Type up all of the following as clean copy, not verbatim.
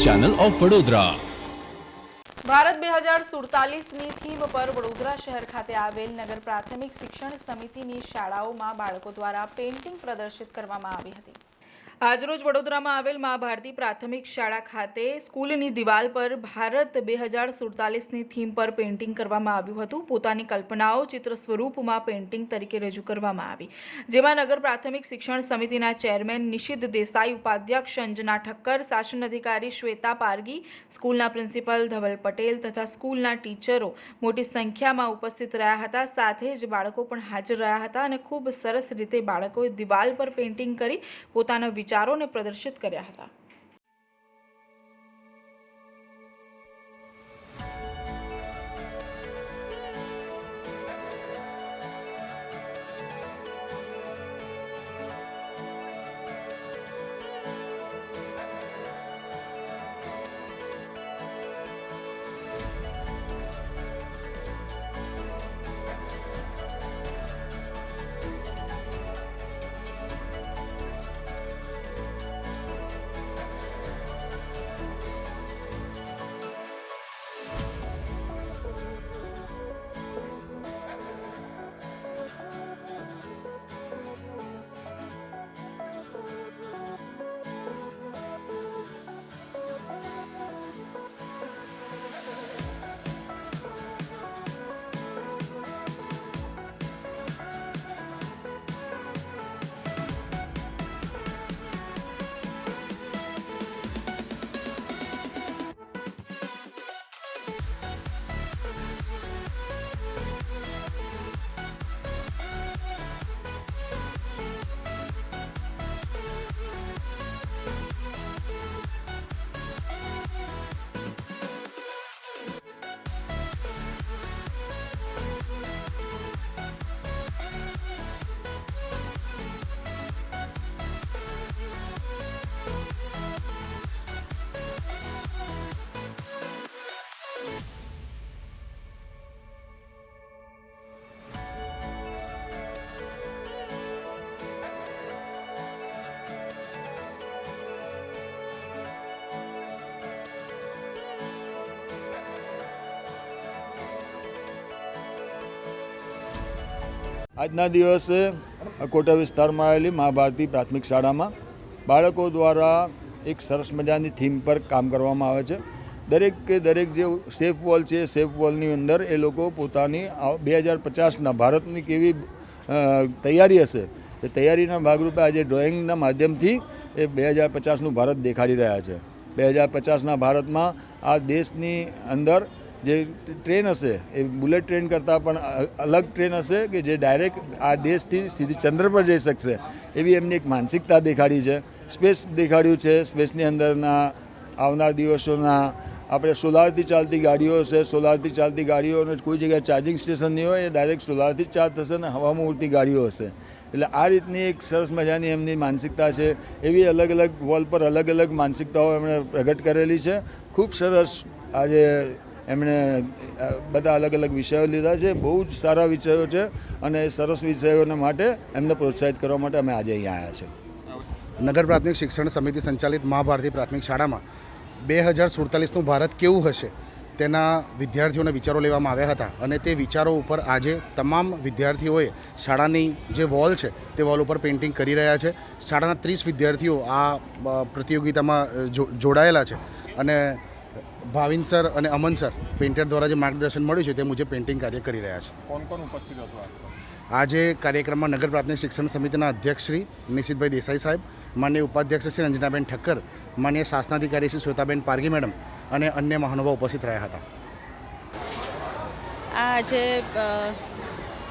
Channel of Vadodara. Bharat 2047ની theme પર વડોદરા શહેર ખાતે આવેલ નગર પ્રાથમિક શિક્ષણ સમિતિની શાળાઓમાં બાળકો દ્વારા પેઇન્ટિંગ પ્રદર્શિત કરવામાં આવી હતી। આજરોજ વડોદરામાં આવેલ મા ભારતી પ્રાથમિક શાળા ખાતે સ્કૂલની દિવાલ પર ભારત 2047ની થીમ પર પેઇન્ટિંગ કરવામાં આવ્યું હતું। પોતાની કલ્પનાઓ ચિત્ર સ્વરૂપમાં પેઇન્ટિંગ તરીકે રજૂ કરવામાં આવી, જેમાં નગર પ્રાથમિક શિક્ષણ સમિતિના ચેરમેન નિશિત દેસાઈ, ઉપાધ્યક્ષ અંજના ઠક્કર, શાસન અધિકારી શ્વેતા પારગી, સ્કૂલના પ્રિન્સિપલ ધવલ પટેલ તથા સ્કૂલના ટીચરો મોટી સંખ્યામાં ઉપસ્થિત રહ્યા હતા। સાથે જ બાળકો પણ હાજર રહ્યા હતા અને ખૂબ સરસ રીતે બાળકોએ દિવાલ પર પેઇન્ટિંગ કરી પોતાના વિચારોને પ્રદર્શિત કર્યા હતા। આજના દિવસે અકોટા વિસ્તારમાં આવેલી મા ભારતી પ્રાથમિક શાળામાં બાળકો દ્વારા એક સરસ મજાની થીમ પર કામ કરવામાં આવે છે। દરેક જે સેફ વોલ છે, સેફ વોલની અંદર એ લોકો પોતાની 2050ના ભારતની કેવી તૈયારી હશે એ તૈયારીના ભાગરૂપે આજે ડ્રોઈંગના માધ્યમથી એ 2050નું ભારત દેખાડી રહ્યા છે। 2050ના ભારતમાં આ દેશની અંદર જે ટ્રેન હશે એ બુલેટ ટ્રેન કરતાં પણ અલગ ટ્રેન હશે કે જે ડાયરેક્ટ આ દેશથી સીધી ચંદ્ર પર જઈ શકશે એવી એમની એક માનસિકતા દેખાડી છે। સ્પેસ દેખાડ્યું છે। સ્પેસની અંદરના આવનાર દિવસોના આપણે સોલારથી ચાલતી ગાડીઓ હશે, સોલારથી ચાલતી ગાડીઓને કોઈ જગ્યાએ ચાર્જિંગ સ્ટેશન નહીં હોય, એ ડાયરેક્ટ સોલારથી જ ચાર્જ થશે અને હવામાં ઉડતી ગાડીઓ હશે। એટલે આ રીતની એક સરસ મજાની એમની માનસિકતા છે। એવી અલગ અલગ વોલ પર અલગ અલગ માનસિકતાઓ એમણે પ્રગટ કરેલી છે। ખૂબ સરસ આજે એમણે બધા અલગ અલગ વિષયો લીધા છે। બહુ જ સારા વિષયો છે અને સરસ વિષયોને માટે એમને પ્રોત્સાહિત કરવા માટે અમે આજે અહીંયા આવ્યા છે। નગર પ્રાથમિક શિક્ષણ સમિતિ સંચાલિત મા ભારતી પ્રાથમિક શાળામાં 2047નું ભારત કેવું હશે તેના વિદ્યાર્થીઓના વિચારો લેવામાં આવ્યા હતા અને તે વિચારો ઉપર આજે તમામ વિદ્યાર્થીઓએ શાળાની જે વોલ છે તે વોલ ઉપર પેઇન્ટિંગ કરી રહ્યા છે। શાળાના 30 વિદ્યાર્થીઓ આ પ્રતિયોગિતામાં જોડાયેલા છે અને ભાવિન સર અને અમન સર પેઇન્ટર દ્વારા જે માર્ગદર્શન મળ્યું છે તે મુજબ પેઇન્ટિંગ કાર્ય કરી રહ્યા છે। કોણ કોણ ઉપસ્થિત હતું? આજે કાર્યક્રમમાં નગર પ્રાથમિક શિક્ષણ સમિતિના અધ્યક્ષ શ્રી નિશિતભાઈ દેસાઈ સાહેબ, માન્ય ઉપાધ્યક્ષ શ્રી અંજનાબેન ઠક્કર, માન્ય શાસનાધિકારી શ્રી શ્વેતાબેન પારગી મેડમ અને અન્ય મહાનુભાવો ઉપસ્થિત રહ્યા હતા। આજે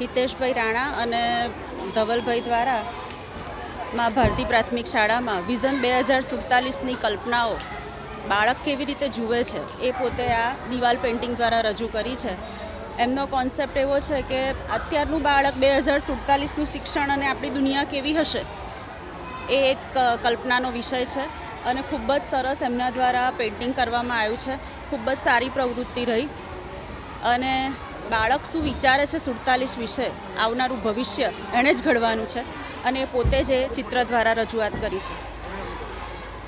હિતેશભાઈ રાણા અને ધવલભાઈ દ્વારા મા ભારતી પ્રાથમિક શાળામાં વિઝન 2047ની કલ્પનાઓ બાળક કેવી રીતે જુએ છે એ પોતે આ દિવાલ પેઇન્ટિંગ દ્વારા રજૂ કરી છે। એમનો કોન્સેપ્ટ એવો છે કે અત્યારનું બાળક 2047નું શિક્ષણ અને આપણી દુનિયા કેવી હશે એ એક કલ્પનાનો વિષય છે અને ખૂબ જ સરસ એમના દ્વારા પેઇન્ટિંગ કરવામાં આવ્યું છે। ખૂબ જ સારી પ્રવૃત્તિ રહી અને બાળક શું વિચારે છે 47 વિશે, આવનારું ભવિષ્ય એણે જ ઘડવાનું છે અને પોતે જ એ ચિત્ર દ્વારા રજૂઆત કરી છે।